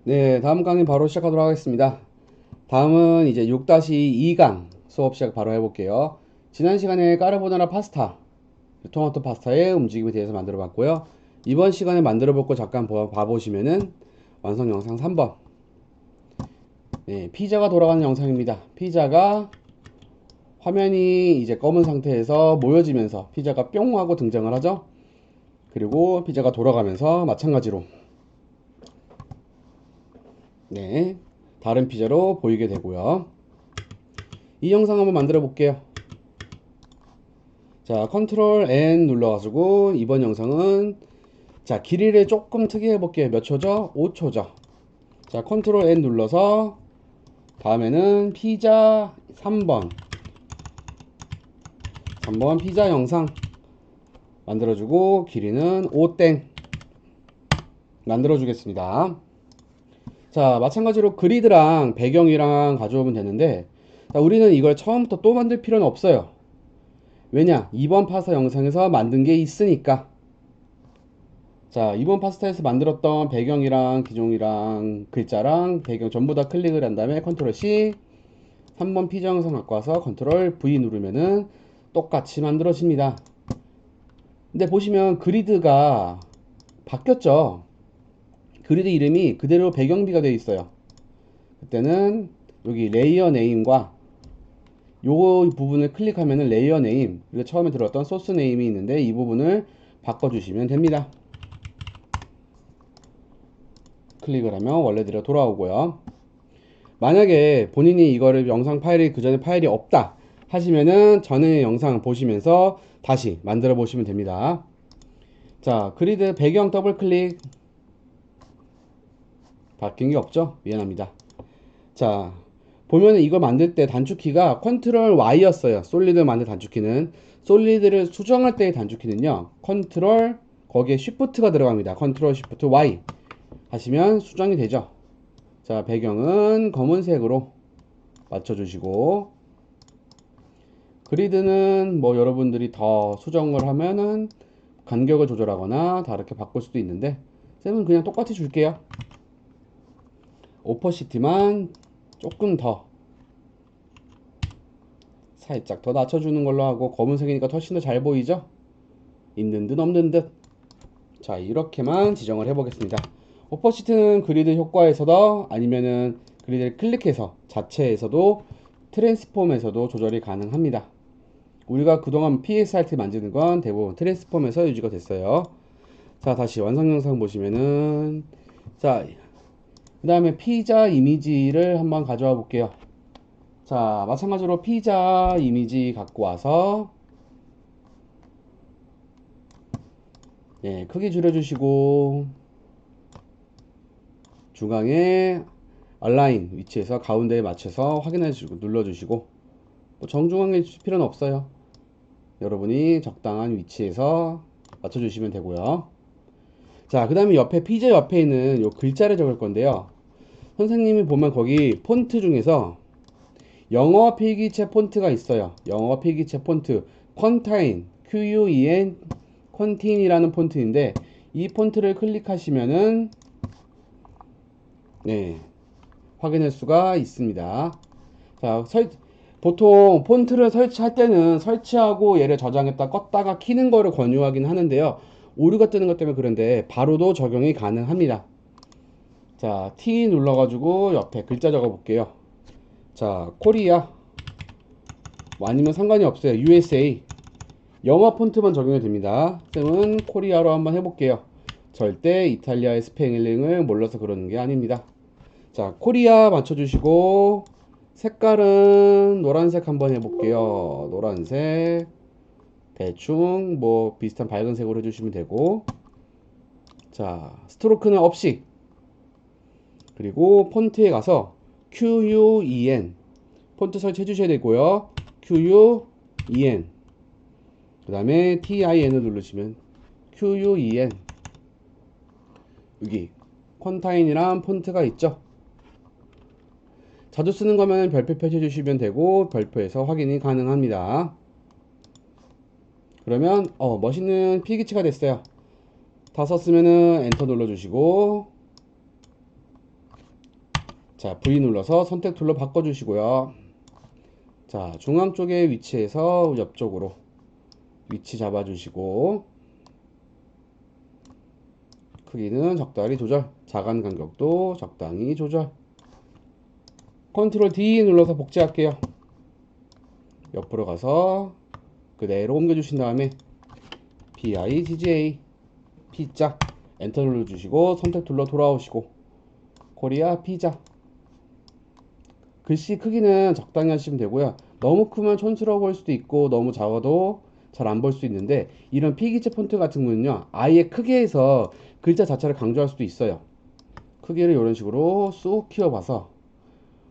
네, 다음 강의 바로 시작하도록 하겠습니다. 다음은 이제 6-2강 수업 시작 바로 해볼게요. 지난 시간에 까르보나라 파스타, 토마토 파스타의 움직임에 대해서 만들어 봤고요. 이번 시간에 만들어 볼 거 잠깐 봐보시면은 완성 영상 3번. 네, 피자가 돌아가는 영상입니다. 피자가 화면이 이제 검은 상태에서 모여지면서 피자가 뿅 하고 등장을 하죠. 그리고 피자가 돌아가면서 마찬가지로 네, 다른 피자로 보이게 되고요. 이 영상 한번 만들어 볼게요. 자, 컨트롤 N 눌러가지고 이번 영상은 자, 길이를 조금 특이해 볼게요. 몇 초죠? 5초죠. 자, 컨트롤 N 눌러서 다음에는 피자 3번 피자 영상 만들어주고 길이는 5땡 만들어주겠습니다. 자, 마찬가지로 그리드랑 배경이랑 가져오면 되는데 자, 우리는 이걸 처음부터 또 만들 필요는 없어요. 왜냐? 이번 파스타 영상에서 만든 게 있으니까. 자, 이번 파스타에서 만들었던 배경이랑 기종이랑 글자랑 배경 전부 다 클릭을 한 다음에 컨트롤 C 3번 피자 영상 갖고 와서 컨트롤 V 누르면은 똑같이 만들어집니다. 근데 보시면 그리드가 바뀌었죠. 그리드 이름이 그대로 배경비가 되어 있어요. 그때는 여기 레이어 네임과 요 부분을 클릭하면은 레이어 네임, 그리고 처음에 들었던 소스 네임이 있는데 이 부분을 바꿔주시면 됩니다. 클릭을 하면 원래대로 돌아오고요. 만약에 본인이 이거를 영상 파일이 그전에 파일이 없다 하시면은 전에 영상 보시면서 다시 만들어 보시면 됩니다. 자, 그리드 배경 더블 클릭. 바뀐 게 없죠? 미안합니다. 자, 보면은 이거 만들 때 단축키가 컨트롤 Y였어요. 솔리드 만들 단축키는. 솔리드를 수정할 때의 단축키는요. 컨트롤 거기에 쉬프트가 들어갑니다. 컨트롤 쉬프트 Y 하시면 수정이 되죠. 자, 배경은 검은색으로 맞춰주시고 그리드는 뭐 여러분들이 더 수정을 하면은 간격을 조절하거나 다르게 바꿀 수도 있는데 쌤은 그냥 똑같이 줄게요. 오퍼시티만 조금 더 살짝 더 낮춰주는 걸로 하고 검은색이니까 훨씬 더 잘 보이죠? 있는 듯 없는 듯. 자, 이렇게만 지정을 해보겠습니다. 오퍼시티는 그리드 효과에서도 아니면은 그리드를 클릭해서 자체에서도 트랜스폼에서도 조절이 가능합니다. 우리가 그동안 PSRT 만드는 건 대부분 트랜스폼에서 유지가 됐어요. 자, 다시 완성 영상 보시면은 자, 그 다음에 피자 이미지를 한번 가져와 볼게요. 자, 마찬가지로 피자 이미지 갖고 와서 예, 크기 줄여주시고 중앙에 얼라인 위치에서 가운데에 맞춰서 확인해 주시고 눌러주시고 뭐 정중앙에 주실 필요는 없어요. 여러분이 적당한 위치에서 맞춰주시면 되고요. 자, 그 다음에 옆에 피자 옆에 있는 요 글자를 적을 건데요. 선생님이 보면 거기 폰트 중에서 영어 필기체 폰트가 있어요. 영어 필기체 폰트 컨타인 QUEN 컨틴이라는 폰트인데 이 폰트를 클릭하시면은 네, 확인할 수가 있습니다. 자, 보통 폰트를 설치할 때는 설치하고 얘를 저장했다 껐다가 키는 거를 권유하긴 하는데요. 오류가 뜨는 것 때문에 그런데 바로도 적용이 가능합니다. 자, T 눌러가지고 옆에 글자 적어 볼게요. 자, 코리아 뭐 아니면 상관이 없어요. USA 영어 폰트만 적용이 됩니다. 쌤은 코리아로 한번 해볼게요. 절대 이탈리아의 스페링을 몰라서 그러는 게 아닙니다. 자, 코리아 맞춰주시고 색깔은 노란색 한번 해볼게요. 노란색 대충 뭐 비슷한 밝은 색으로 해주시면 되고 자, 스트로크는 없이 그리고 폰트에 가서 QUEN 폰트 설치해 주셔야 되고요. QUEN 그 다음에 TIN을 누르시면 QUEN 여기 콘타인이란 폰트가 있죠. 자주 쓰는 거면 별표 펼쳐주시면 되고 별표에서 확인이 가능합니다. 그러면 멋있는 필기체가 됐어요. 다 썼으면은 엔터 눌러주시고 자, V 눌러서 선택 툴로 바꿔주시고요. 자, 중앙 쪽에 위치해서 옆쪽으로 위치 잡아주시고, 크기는 적당히 조절, 자간 간격도 적당히 조절. 컨트롤 D 눌러서 복제할게요. 옆으로 가서 그대로 옮겨주신 다음에 BIGA 피자 엔터 눌러주시고 선택 툴로 돌아오시고 코리아 피자. 글씨 크기는 적당히 하시면 되고요. 너무 크면 촌스러워 보일 수도 있고 너무 작아도 잘 안 볼 수 있는데, 이런 필기체 폰트 같은 거는요 아예 크게 해서 글자 자체를 강조할 수도 있어요. 크기를 이런 식으로 쑥 키워봐서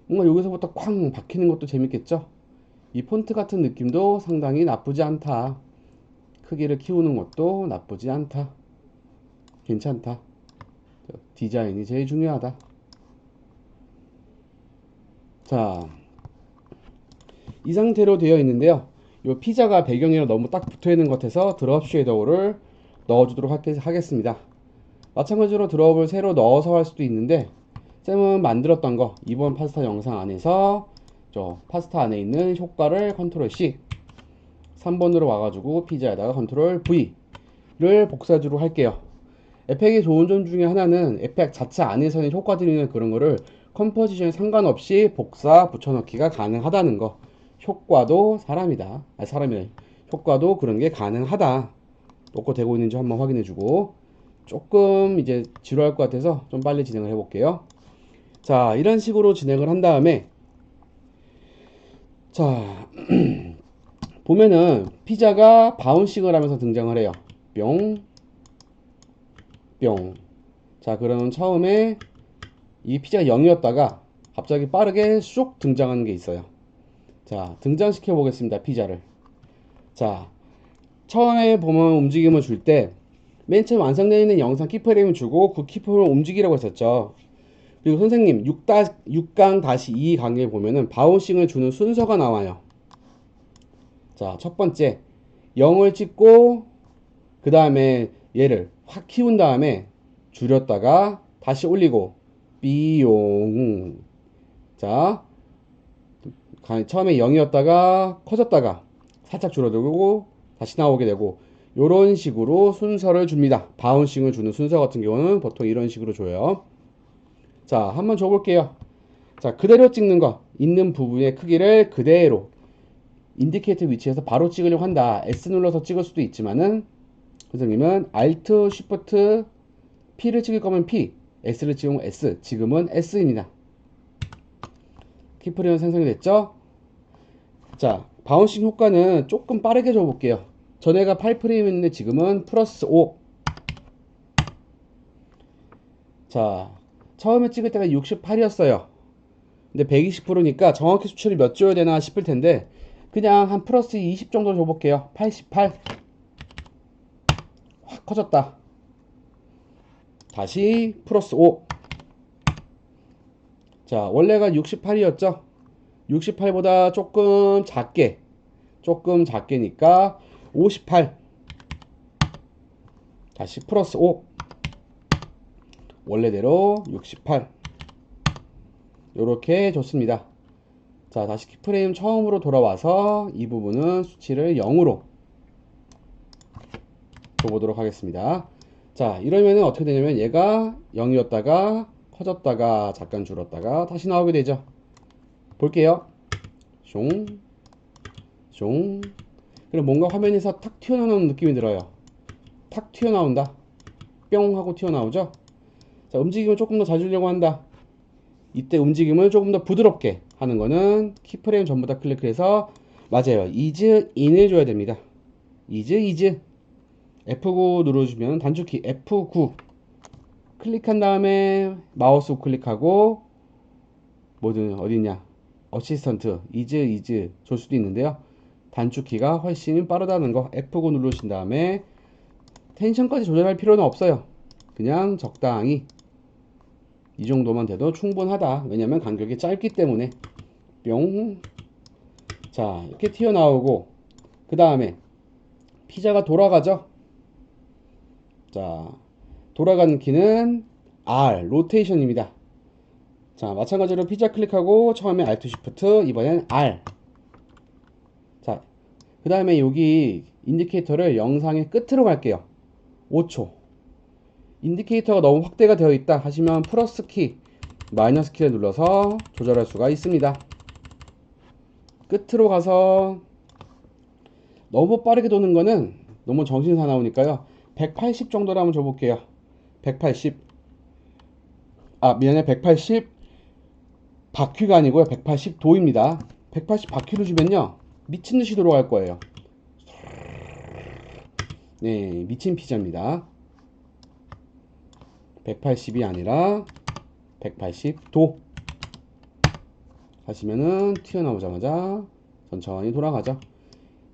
뭔가 여기서부터 쾅 박히는 것도 재밌겠죠. 이 폰트 같은 느낌도 상당히 나쁘지 않다. 크기를 키우는 것도 나쁘지 않다. 괜찮다. 디자인이 제일 중요하다. 자, 이 상태로 되어 있는데요. 이 피자가 배경이랑 너무 딱 붙어 있는 것 같아서 드롭 쉐이더를 넣어주도록 하겠습니다. 마찬가지로 드롭을 새로 넣어서 할 수도 있는데, 쌤은 만들었던 거 이번 파스타 영상 안에서 저 파스타 안에 있는 효과를 컨트롤 C, 3번으로 와가지고 피자에다가 컨트롤 V를 복사주로 할게요. 에펙의 좋은 점 중에 하나는 에펙 자체 안에서는 효과들이나 그런 거를 컴포지션 상관없이 복사 붙여넣기가 가능하다는 거. 효과도 사람이다. 사람이래. 효과도 그런 게 가능하다. 놓고 되고 있는지 한번 확인해주고, 조금 이제 지루할 것 같아서 좀 빨리 진행을 해볼게요. 자, 이런 식으로 진행을 한 다음에, 자 보면은 피자가 바운싱을 하면서 등장을 해요. 뿅 뿅. 자, 그러면 처음에 이 피자가 0이었다가 갑자기 빠르게 쑥 등장하는 게 있어요. 자, 등장시켜 보겠습니다. 피자를. 자, 처음에 보면 움직임을 줄 때 맨 처음 완성되어 있는 영상 키프레임을 주고 그 키프레임을 움직이라고 했었죠. 그리고 선생님 6강-2 강의에 보면은 바운싱을 주는 순서가 나와요. 자, 첫 번째 0을 찍고 그 다음에 얘를 확 키운 다음에 줄였다가 다시 올리고 삐용. 자, 처음에 0이었다가 커졌다가 살짝 줄어들고 다시 나오게 되고, 요런 식으로 순서를 줍니다. 바운싱을 주는 순서 같은 경우는 보통 이런 식으로 줘요. 자, 한번 줘볼게요. 자, 그대로 찍는 거, 있는 부분의 크기를 그대로 인디케이터 위치에서 바로 찍으려고 한다. S 눌러서 찍을 수도 있지만은 선생님은 Alt, Shift, P를 찍을 거면 P, S를 찍으면 S. 지금은 S입니다. 키프레임은 생성이 됐죠? 자, 바운싱 효과는 조금 빠르게 줘볼게요. 전에가 8프레임이었는데 지금은 플러스 5. 자, 처음에 찍을 때가 68이었어요. 근데 120%니까 정확히 수치를 몇 줘야 되나 싶을 텐데 그냥 한 플러스 20 정도 줘볼게요. 88. 확 커졌다. 다시 플러스 5. 자, 원래가 68이었죠? 68보다 조금 작게니까 58. 다시 플러스 5. 원래대로 68. 요렇게 줬습니다. 자, 다시 키프레임 처음으로 돌아와서 이 부분은 수치를 0으로 줘보도록 하겠습니다. 자, 이러면은 어떻게 되냐면 얘가 0이었다가 커졌다가 잠깐 줄었다가 다시 나오게 되죠. 볼게요. 숑, 숑. 그럼 뭔가 화면에서 탁 튀어나오는 느낌이 들어요. 탁 튀어나온다. 뿅 하고 튀어나오죠. 자, 움직임을 조금 더 잘 주려고 한다. 이때 움직임을 조금 더 부드럽게 하는 거는 키프레임 전부 다 클릭해서, 맞아요, 이즈 인을 줘야 됩니다. 이즈 F9 눌러주면 단축키 F9 클릭한 다음에 마우스 우클릭하고 뭐든 어디냐 어시스턴트 이즈 줄 수도 있는데요. 단축키가 훨씬 빠르다는 거 F9 누르신 다음에 텐션까지 조절할 필요는 없어요. 그냥 적당히 이 정도만 돼도 충분하다. 왜냐면 간격이 짧기 때문에. 뿅. 자, 이렇게 튀어나오고 그 다음에 피자가 돌아가죠. 자, 돌아가는 키는 R, 로테이션입니다. 자, 마찬가지로 피자 클릭하고 처음에 Alt Shift, 이번엔 R. 자, 그 다음에 여기 인디케이터를 영상의 끝으로 갈게요. 5초. 인디케이터가 너무 확대가 되어 있다 하시면 플러스 키, 마이너스 키를 눌러서 조절할 수가 있습니다. 끝으로 가서 너무 빠르게 도는 거는 너무 정신 사나우니까요. 180 정도로 한번 줘볼게요. 180. 미안해. 180 바퀴가 아니고요. 180도입니다. 180 바퀴로 주면요. 미친 듯이 돌아갈 거예요. 네, 미친 피자입니다. 180이 아니라 180도 하시면은 튀어나오자마자 천천히 돌아가죠.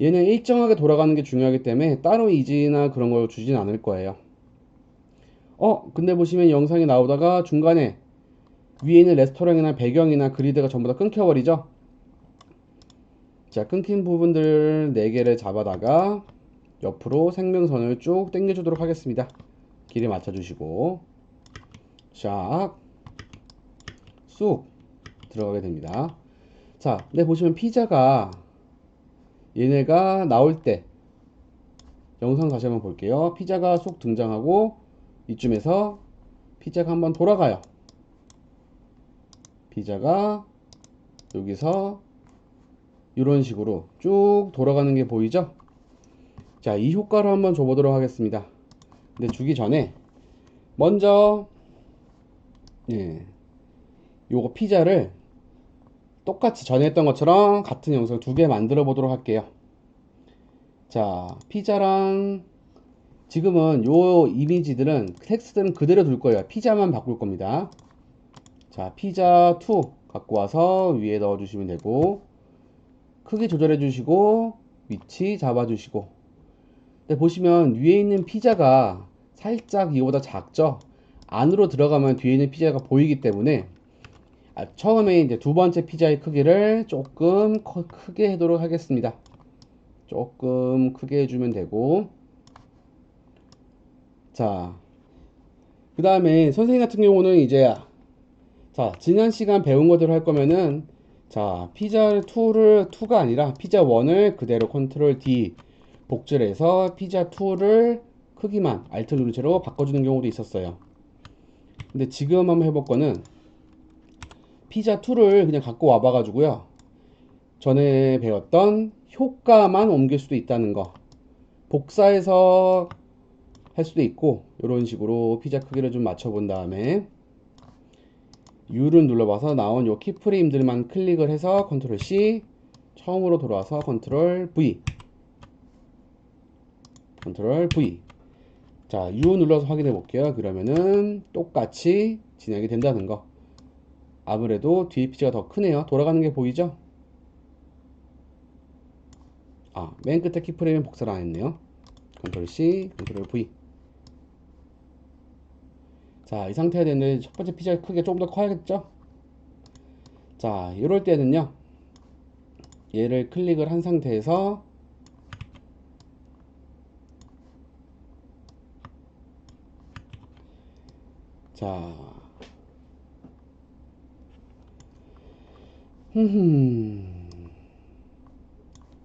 얘는 일정하게 돌아가는 게 중요하기 때문에 따로 이지나 그런 걸 주진 않을 거예요. 근데 보시면 영상이 나오다가 중간에 위에 있는 레스토랑이나 배경이나 그리드가 전부 다 끊겨버리죠. 자, 끊긴 부분들 4개를 잡아다가 옆으로 생명선을 쭉 당겨주도록 하겠습니다. 길에 맞춰주시고 샥 쑥 들어가게 됩니다. 자, 근데 보시면 피자가 얘네가 나올 때 영상 다시 한번 볼게요. 피자가 쑥 등장하고 이쯤에서 피자가 한번 돌아가요. 피자가 여기서 이런 식으로 쭉 돌아가는 게 보이죠? 자, 이 효과를 한번 줘보도록 하겠습니다. 근데 주기 전에 먼저 요거 피자를 똑같이 전에 했던 것처럼 같은 영상 2개 만들어 보도록 할게요. 자, 피자랑 지금은 요 이미지들은 텍스트는 그대로 둘 거예요. 피자만 바꿀 겁니다. 자, 피자 2 갖고 와서 위에 넣어 주시면 되고 크기 조절해 주시고 위치 잡아 주시고. 근데 보시면 위에 있는 피자가 살짝 이거보다 작죠? 안으로 들어가면 뒤에 있는 피자가 보이기 때문에 처음에 이제 두 번째 피자의 크기를 조금 크게 하도록 하겠습니다. 조금 크게 해주면 되고. 자, 그 다음에 선생님 같은 경우는 이제 자, 지난 시간 배운 것대로 할 거면은 자, 피자 2가 아니라 피자 1을 그대로 컨트롤 D 복제를 해서 피자 2를 크기만 Alt 누른 채로 바꿔주는 경우도 있었어요. 근데 지금 한번 해볼 거는 피자 2를 그냥 갖고 와봐 가지고요. 전에 배웠던 효과만 옮길 수도 있다는 거. 복사해서 할 수도 있고 이런 식으로 피자 크기를 좀 맞춰 본 다음에 U를 눌러봐서 나온 요 키프레임들만 클릭을 해서 컨트롤 C 처음으로 돌아와서 컨트롤 V 컨트롤 V. 자, U 눌러서 확인해 볼게요. 그러면은 똑같이 진행이 된다는 거. 아무래도 뒤에 피자가 더 크네요. 돌아가는 게 보이죠? 맨 끝에 키프레임은 복사를 안 했네요. 컨트롤 C, 컨트롤 V. 자, 이 상태가 됐는데 첫 번째 피자의 크기가 조금 더 커야겠죠? 자, 이럴 때는요. 얘를 클릭을 한 상태에서 자,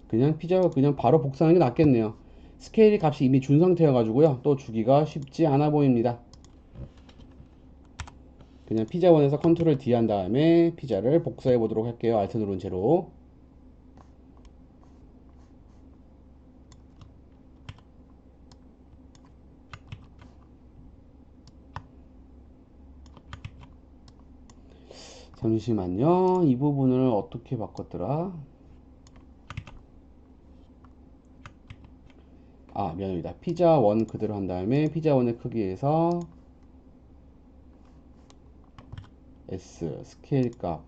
그냥 피자 그냥 바로 복사하는 게 낫겠네요. 스케일 값이 이미 준 상태여 가지고요. 또 주기가 쉽지 않아 보입니다. 그냥 피자원에서 컨트롤 D 한 다음에 피자를 복사해 보도록 할게요. Alt 누른 채로. 잠시만요. 이 부분을 어떻게 바꿨더라? 미안합니다. 피자 원 그대로 한 다음에 피자 원의 크기에서 S 스케일 값.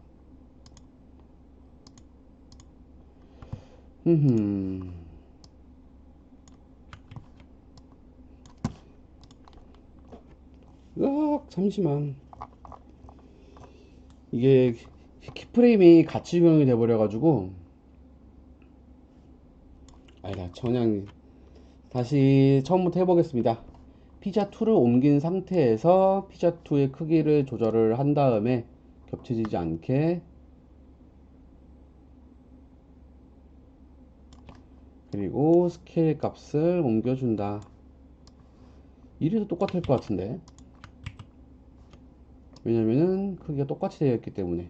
잠시만. 이게 키프레임이 같이 변경이 돼버려가지고 아니다. 그냥 다시 처음부터 해보겠습니다. 피자 2를 옮긴 상태에서 피자 2의 크기를 조절을 한 다음에 겹쳐지지 않게. 그리고 스케일 값을 옮겨준다. 이래도 똑같을 것 같은데. 왜냐면은 크기가 똑같이 되어 있기 때문에.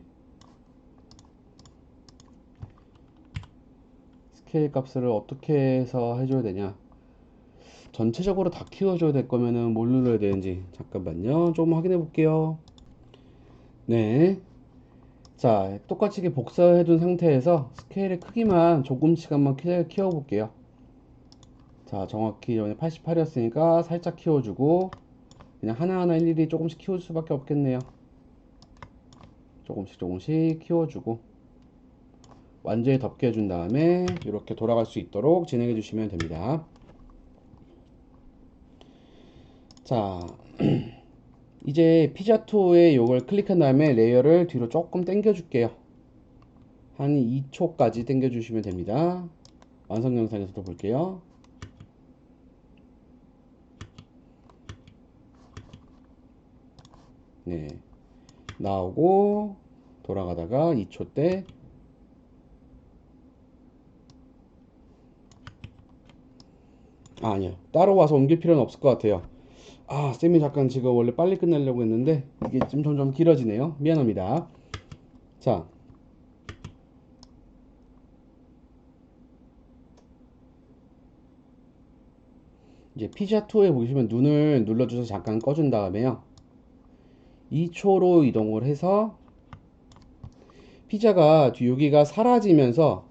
스케일 값을 어떻게 해서 해줘야 되냐. 전체적으로 다 키워줘야 될 거면은 뭘 눌러야 되는지 잠깐만요. 좀 확인해 볼게요. 네. 자, 똑같이 복사해 둔 상태에서 스케일의 크기만 조금씩 한번 키워 볼게요. 자, 정확히 전에 88이었으니까 살짝 키워주고, 그냥 하나하나 일일이 조금씩 키워줄 수밖에 없겠네요. 조금씩 조금씩 키워주고, 완전히 덮게 해준 다음에 이렇게 돌아갈 수 있도록 진행해 주시면 됩니다. 자, 이제 피자2에 요걸 클릭한 다음에 레이어를 뒤로 조금 당겨 줄게요. 한 2초까지 당겨 주시면 됩니다. 완성 영상에서도 볼게요. 네, 나오고 돌아가다가 2초 때 아니요, 따로 와서 옮길 필요는 없을 것 같아요. 아, 쌤이 잠깐 지금 원래 빨리 끝내려고 했는데 이게 좀 점점 길어지네요. 미안합니다. 자, 이제 피자2에 보시면 눈을 눌러줘서 잠깐 꺼준 다음에요. 2초로 이동을 해서 피자가 여기가 사라지면서,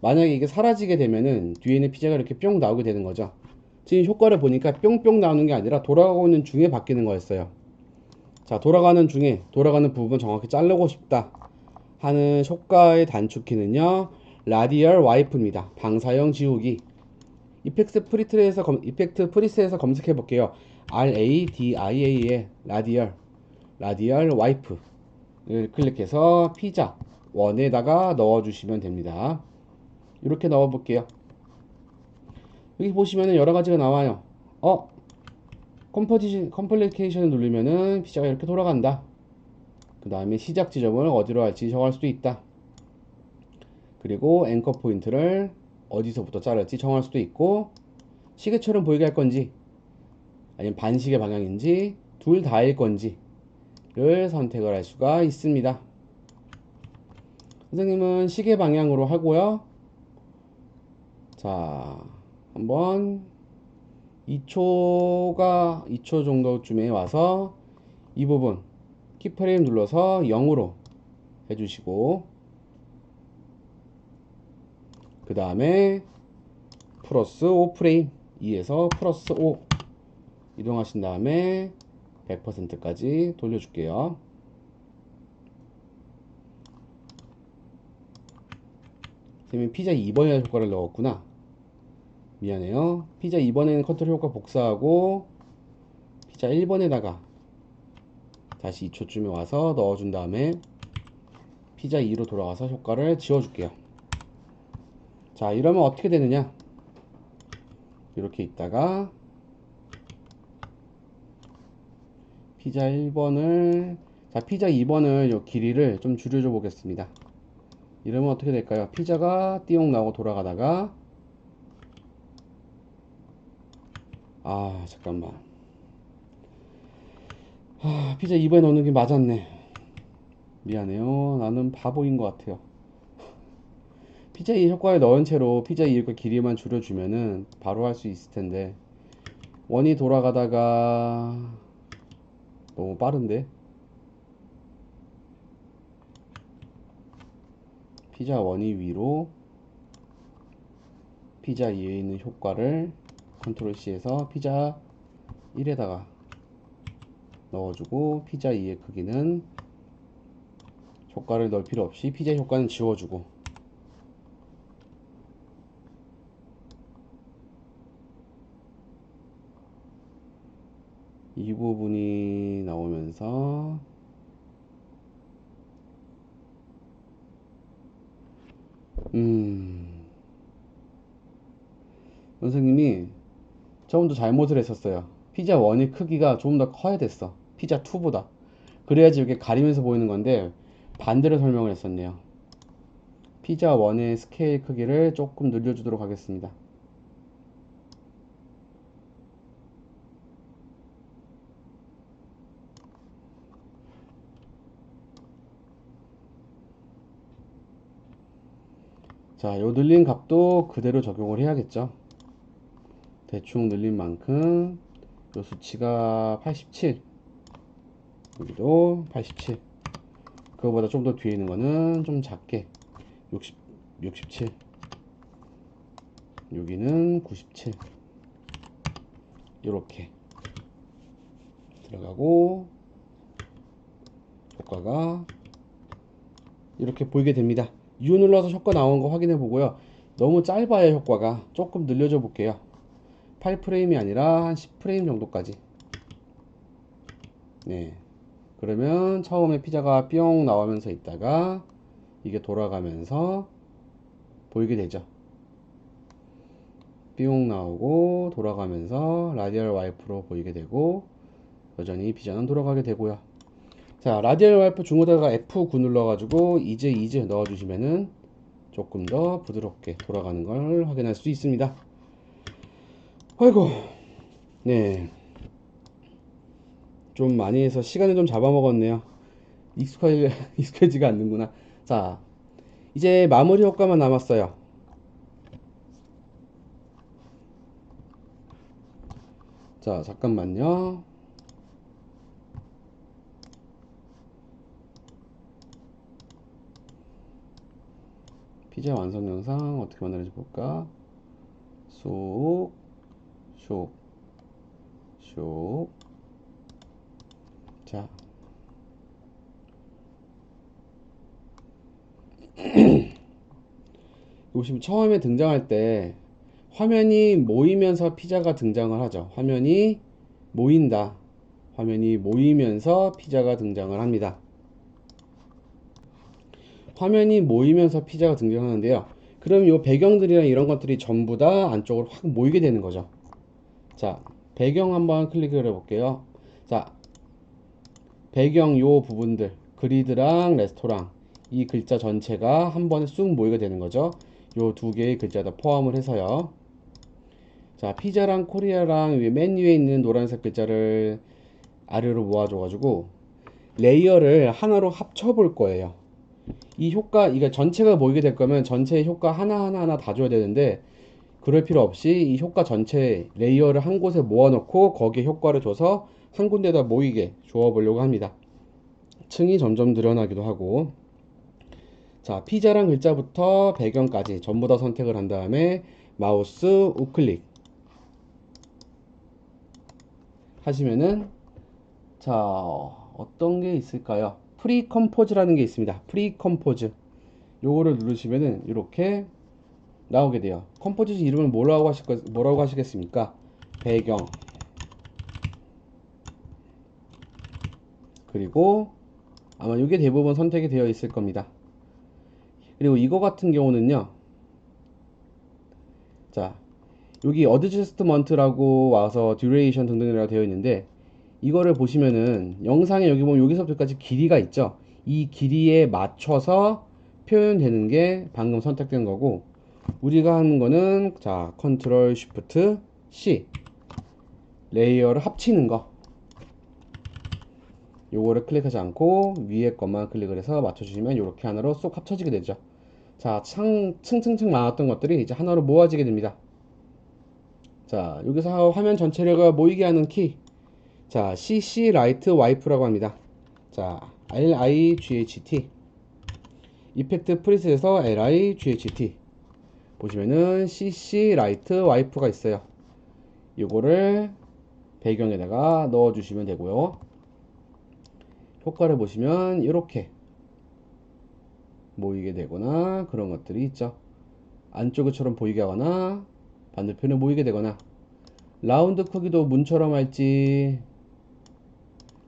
만약에 이게 사라지게 되면은 뒤에 있는 피자가 이렇게 뿅 나오게 되는 거죠. 지금 효과를 보니까 뿅뿅 나오는 게 아니라 돌아가고 있는 중에 바뀌는 거였어요. 자, 돌아가는 중에 돌아가는 부분 정확히 자르고 싶다 하는 효과의 단축키는요, 라디얼 와이프입니다. 방사형 지우기. 이펙트 프리셋에서 검색해 볼게요. RADIA의 라디얼 와이프를 클릭해서 피자 원에다가 넣어 주시면 됩니다. 이렇게 넣어 볼게요. 여기 보시면은 여러 가지가 나와요. 컴플리케이션을 누르면은 피자가 이렇게 돌아간다. 그 다음에 시작 지점을 어디로 할지 정할 수도 있다. 그리고 앵커 포인트를 어디서부터 자를지 정할 수도 있고, 시계처럼 보이게 할 건지 아니면 반시계 방향인지 둘 다일 건지를 선택을 할 수가 있습니다. 선생님은 시계 방향으로 하고요. 자, 한번 2초 정도쯤에 와서 이 부분 키프레임 눌러서 0으로 해주시고, 그 다음에 플러스 5프레임 2에서 플러스 5 이동하신 다음에 100%까지 돌려줄게요. 선생님 피자 2번에 효과를 넣었구나. 미안해요. 피자 2번에는 컨트롤 효과 복사하고 피자 1번에다가 다시 2초쯤에 와서 넣어준 다음에 피자 2로 돌아와서 효과를 지워줄게요. 자, 이러면 어떻게 되느냐, 이렇게 있다가 피자 1번을, 자, 피자 2번을 요 길이를 좀 줄여줘 보겠습니다. 이러면 어떻게 될까요? 피자가 띠용 나오고 돌아가다가, 잠깐만, 피자 2번에 넣는 게 맞았네. 미안해요. 나는 바보인 것 같아요. 피자 2 효과를 넣은 채로 피자 2의 길이만 줄여주면은 바로 할 수 있을 텐데, 원이 돌아가다가 너무 빠른데? 피자 원이 위로, 피자 2에 있는 효과를 컨트롤 C에서 피자 1에다가 넣어주고, 피자 2의 크기는 효과를 넣을 필요 없이 피자 효과는 지워주고, 이 부분이 나오면서 선생님이 처음부터 잘못을 했었어요. 피자 1의 크기가 조금 더 커야 됐어. 피자 2보다. 그래야지 이렇게 가리면서 보이는 건데, 반대로 설명을 했었네요. 피자 1의 스케일 크기를 조금 늘려주도록 하겠습니다. 자, 요 늘린 값도 그대로 적용을 해야겠죠. 대충 늘린 만큼 요 수치가 87, 여기도 87, 그거보다 좀 더 뒤에 있는 거는 좀 작게 67, 여기는 97, 이렇게 들어가고 효과가 이렇게 보이게 됩니다. U 눌러서 효과 나온 거 확인해 보고요. 너무 짧아요. 효과가 조금 늘려줘 볼게요. 8프레임이 아니라 한 10프레임 정도까지. 네, 그러면 처음에 피자가 뿅 나오면서 있다가 이게 돌아가면서 보이게 되죠. 뿅 나오고 돌아가면서 라디얼 와이프로 보이게 되고 여전히 피자는 돌아가게 되고요. 자, 라디얼 와이프 중간에다가 F9 눌러가지고 이즈 넣어주시면은 조금 더 부드럽게 돌아가는 걸 확인할 수 있습니다. 아이고, 네, 좀 많이 해서 시간을 좀 잡아먹었네요. 익숙해지가 않는구나. 자, 이제 마무리 효과만 남았어요. 자, 잠깐만요. 피자 완성 영상 어떻게 만들어지 볼까? 쏙, 쇽, 쇽. 자, 보시면 처음에 등장할 때 화면이 모이면서 피자가 등장을 하죠. 화면이 모인다. 화면이 모이면서 피자가 등장을 합니다. 화면이 모이면서 피자가 등장하는데요. 그럼 이 배경들이랑 이런 것들이 전부 다 안쪽으로 확 모이게 되는 거죠. 자, 배경 한번 클릭을 해볼게요. 자, 배경 요 부분들, 그리드랑 레스토랑, 이 글자 전체가 한 번에 쑥 모이게 되는 거죠. 요 두 개의 글자 다 포함을 해서요. 자, 피자랑 코리아랑 맨 위에 있는 노란색 글자를 아래로 모아줘가지고 레이어를 하나로 합쳐볼 거예요. 이 효과, 이게 전체가 모이게 될 거면 전체의 효과 하나 다 줘야 되는데 그럴 필요 없이 이 효과 전체 레이어를 한 곳에 모아놓고 거기에 효과를 줘서 한 군데다 모이게 주어보려고 합니다. 층이 점점 늘어나기도 하고. 자, 피자란 글자부터 배경까지 전부 다 선택을 한 다음에 마우스 우클릭 하시면은 자, 어떤 게 있을까요? 프리 컴포즈라는 게 있습니다. 프리 컴포즈. 요거를 누르시면은 이렇게 나오게 돼요. 컴포지션 이름을 뭐라고 하시겠습니까? 배경. 그리고 아마 이게 대부분 선택이 되어 있을 겁니다. 그리고 이거 같은 경우는요. 자, 여기 어드저스트먼트라고 와서 듀레이션 등등이라고 되어 있는데 이거를 보시면은 영상에 여기 보면 여기서부터까지 길이가 있죠. 이 길이에 맞춰서 표현되는 게 방금 선택된 거고 우리가 하는 거는 자 컨트롤 쉬프트 C 레이어를 합치는 거 요거를 클릭하지 않고 위에 것만 클릭을 해서 맞춰주시면 이렇게 하나로 쏙 합쳐지게 되죠. 자, 층층층 많았던 것들이 이제 하나로 모아지게 됩니다. 자, 여기서 화면 전체를 모이게 하는 키. 자, CC 라이트 와이프라고 합니다. 자, LIGHT. 이펙트 프리셋에서 LIGHT. 보시면은 CC 라이트 와이프가 있어요. 요거를 배경에다가 넣어주시면 되고요. 효과를 보시면 이렇게 모이게 되거나 그런 것들이 있죠. 안쪽처럼 보이게 하거나 반대편에 모이게 되거나 라운드 크기도 문처럼 할지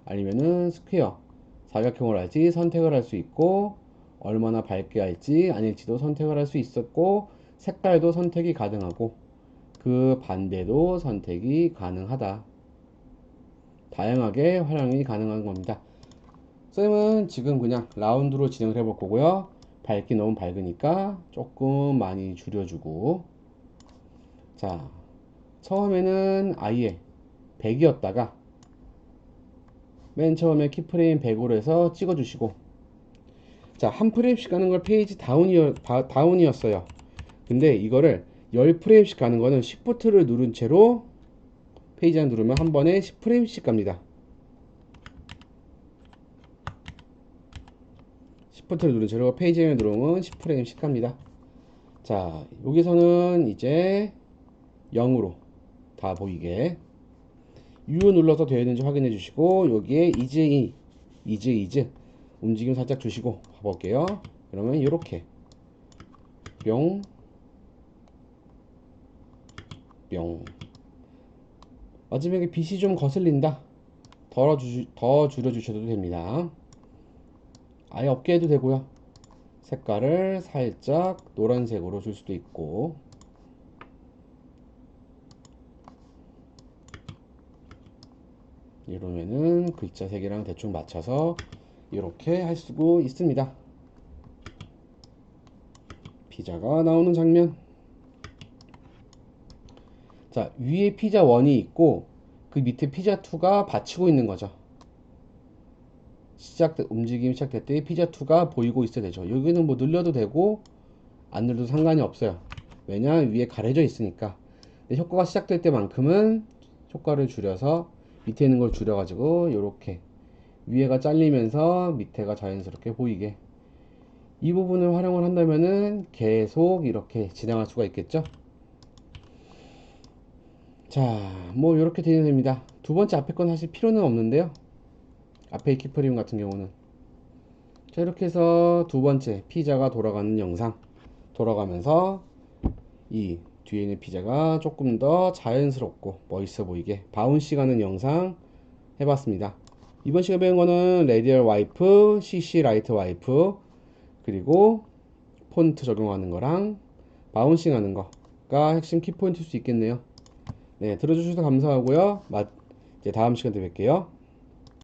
아니면은 스퀘어 사각형을 할지 선택을 할 수 있고 얼마나 밝게 할지 아닐지도 선택을 할 수 있었고 색깔도 선택이 가능하고 그 반대도 선택이 가능하다. 다양하게 활용이 가능한 겁니다. 쌤은 지금 그냥 라운드로 진행을 해볼 거고요. 밝기 너무 밝으니까 조금 많이 줄여주고. 자, 처음에는 아예 100이었다가 맨 처음에 키프레임 100으로 해서 찍어주시고. 자, 한 프레임씩 가는 걸 페이지 다운이었어요. 근데 이거를 10프레임씩 가는 거는 Shift를 누른 채로 페이지 한 누르면 한 번에 10프레임씩 갑니다. Shift를 누른 채로 페이지에 누르면 10프레임씩 갑니다. 자, 여기서는 이제 0으로 다 보이게 U 눌러서 되어 있는지 확인해 주시고, 여기에 이즈 움직임 살짝 주시고 가볼게요. 그러면 이렇게 뿅 뿅. 마지막에 빛이 좀 거슬린다, 더 줄여주셔도 됩니다. 아예 없게 해도 되고요. 색깔을 살짝 노란색으로 줄 수도 있고. 이러면은 글자 색이랑 대충 맞춰서 이렇게 할 수가 있습니다. 피자가 나오는 장면. 자, 위에 피자 1이 있고 그 밑에 피자 2가 받치고 있는 거죠. 움직임이 시작될 때 피자 2가 보이고 있어야 되죠. 여기는 뭐 늘려도 되고 안 늘려도 상관이 없어요. 왜냐, 위에 가려져 있으니까. 근데 효과가 시작될 때만큼은 효과를 줄여서 밑에 있는 걸 줄여가지고 이렇게 위에가 잘리면서 밑에가 자연스럽게 보이게, 이 부분을 활용을 한다면은 계속 이렇게 진행할 수가 있겠죠. 자, 뭐 이렇게 되면 됩니다. 두 번째 앞에 건 사실 필요는 없는데요. 앞에 키프림 같은 경우는. 자, 이렇게 해서 두 번째 피자가 돌아가는 영상 돌아가면서 이 뒤에 있는 피자가 조금 더 자연스럽고 멋있어 보이게 바운시 가는 영상 해봤습니다. 이번 시간에 배운 거는 레디얼 와이프, CC 라이트 와이프, 그리고 폰트 적용하는 거랑 바운싱 하는 거가 핵심 키포인트일 수 있겠네요. 네, 들어주셔서 감사하고요. 이제 다음 시간에 뵐게요.